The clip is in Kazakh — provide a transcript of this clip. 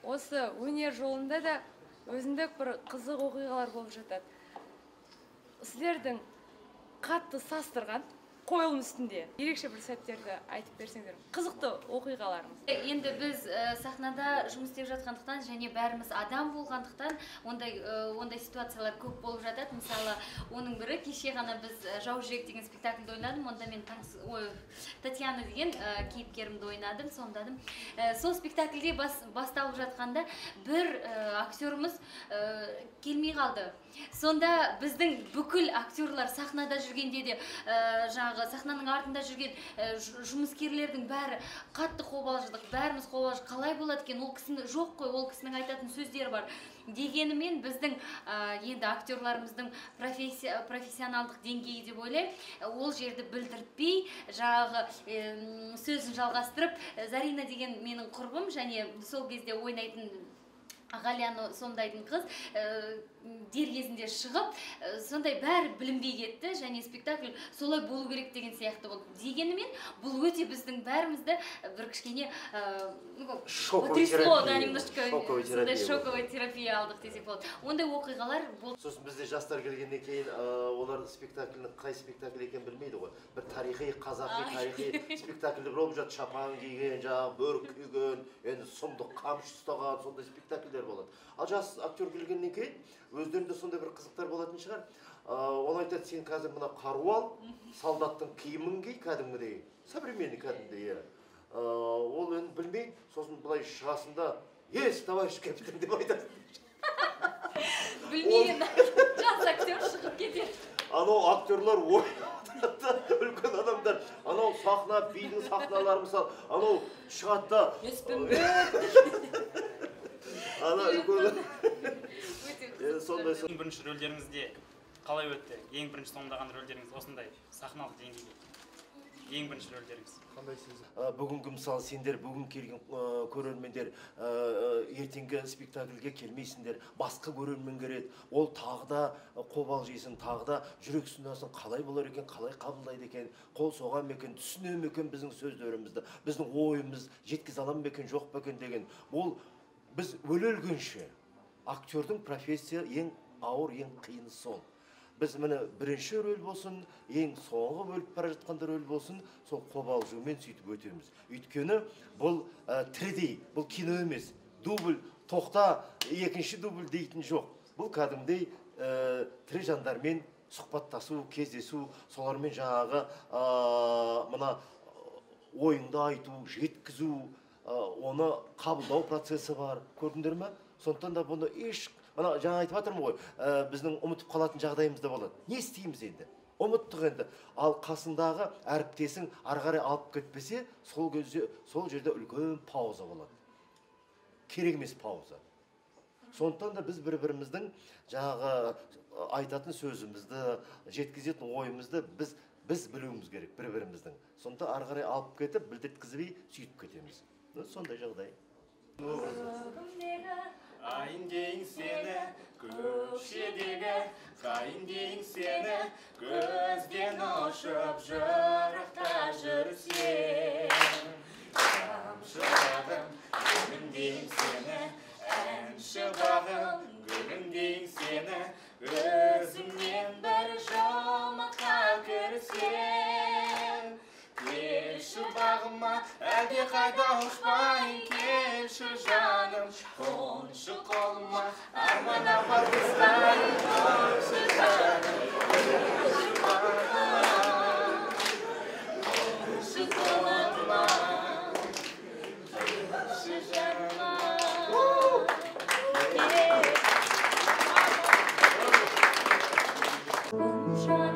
осы өнер жолында да өзіндік бір қызық оқиғалар болып жатады. Сіздердің қатты састырған қойылым үстінде ерекше бір сәттерді айтып берсеңдер, қызықты оқиғаларыңыз. Енді біз сахнада жұмыс істеп жатқандықтан және бәріміз адам болғандықтан ондай ситуациялар көп болып жатады. Мысалы, оның бірі кеше ғана біз Жау жүрек деген спектакльді ойнадым. Онда мен Татьяна деген кейіпкерімді ойнадым, сомдадым. Сол спектакльде басталып жатқанда бір актеріміз келмей қалды. Сонда біздің бүкіл актерлар сахнада жүргенде де сахнаның артында жүрген жұмыскерлердің бәрі қатты қобалжыдық. Бәріміз қобалжыдық. Қалай болады екен? Ол кісінің жоқ қой, ол кісінің айтатын сөздері бар. Дегенімен біздің енді актерларымыздың профессионалдық деңгейі деп ойлаймын. Ол жерді білдіртпей, сөзін жалғастырып, Зарина деген менің құрбым, және сол кезде ойнайтын Ғалияны сомдайтын қыз дер кезінде шығып, сондай бәрі білінбей кетті, және спектакль солай болу керек деген сияқты болды. Дегенімен, бұл өте біздің бәрімізді бір кішкене потрясло, шоковая терапия алдық десек болады. Ондай оқиғалар болды. Сосын бізде жастар келгеннен кейін олар спектакльдің қай спектакль екенін білмейді ғой. Бір тарихи, қазақи тарихи спектакль болып жатыр, шапан киген, бөрік киген, енді сұмдық қамшы ұстаған, сондай спектакльдер болады. Ал жас актер келгеннен кейін өздерінде сондай бір қызықтар болатын шығар. Оны айтады, сен қазір мына қару ал, солдаттың киімін ки, кәдімгідей, современный кәдімгідей. Ол енді білмей, сосын былай шығасында, товарищ капитан деп айтады. Білмейін, жас актер шығып кетер. Анау актерлар ойнатты, үлкен адамдар, анау сахна, бидің сахналары мысалы, анау шығатта. Ана үлкен. Ең бірінші рөлдеріңізде қалай өтті? Ең бірінші сомдаған рөлдеріңіз осындай сахналық деңгейде. Ең бірінші рөлдеріңіз. Бүгінгі мысалы сендер бүгін келген көрермендер ертеңгі спектакльге келмейсіңдер, басқа көрермен келеді. Ол тағы да қобалжисың, тағы да жүрек сынасың, қалай болар екен, қалай қабылдайды екен, қол соған ма екен, түсіне ме екен біздің сөздерімізді, біздің ойымыз жеткізе алам ба екен, жоқ па екен деген. Ол біз өле-өлгенше актердің профессия ең ауыр, ең қиыны сол. Біз міне бірінші рөл болсын, ең соңғы өліп бара жатқанда рөл болсын, сол қобалжумен сөйтіп өтеміз. Өйткені бұл 3D, бұл кино емес. Дубль, тоқта, екінші дубль дейтін жоқ. Бұл кәдімгідей тірі жандармен сұхбаттасу, кездесу, солармен жаңағы мына ойыңды айту, жеткізу, оны қабылдау процесі бар. Көрдіңдер ме? Сондықтан да бұны жаңа айтып жатырмын ғой, біздің ұмытып қалатын жағдайымыз да болады. Не істейміз енді? Ұмыттық енді. Ал қасындағы әріптесің ары қарай алып кетпесе, сол жерде үлкен пауза болады. Керек емес пауза. Сондықтан да біз бір-біріміздің жаңағы айтатын сөзімізді, жеткізетін ойымызды біз білуіміз керек бір-біріміздің. Сондықтан ары қарай алып кетіп, білдірткізбей сөйтіп кетеміз. Сондай жағдай. Айын дейін сені, көкшедегі қайын дейін сені, көзден ұшып жырақта жүрсең. Тамшылағым, гүлім дейін сені, әнші бағым, гүлім дейін сені, өзімнен бір жұмаққа кірсең. Келші бағыма, әлде қайда ұшпайын, келші жаным, қоншы қолыма, армана бар қыстайын, қоншы жаным, келші бағыма, қоншы қолыма, келші жаныма. Жан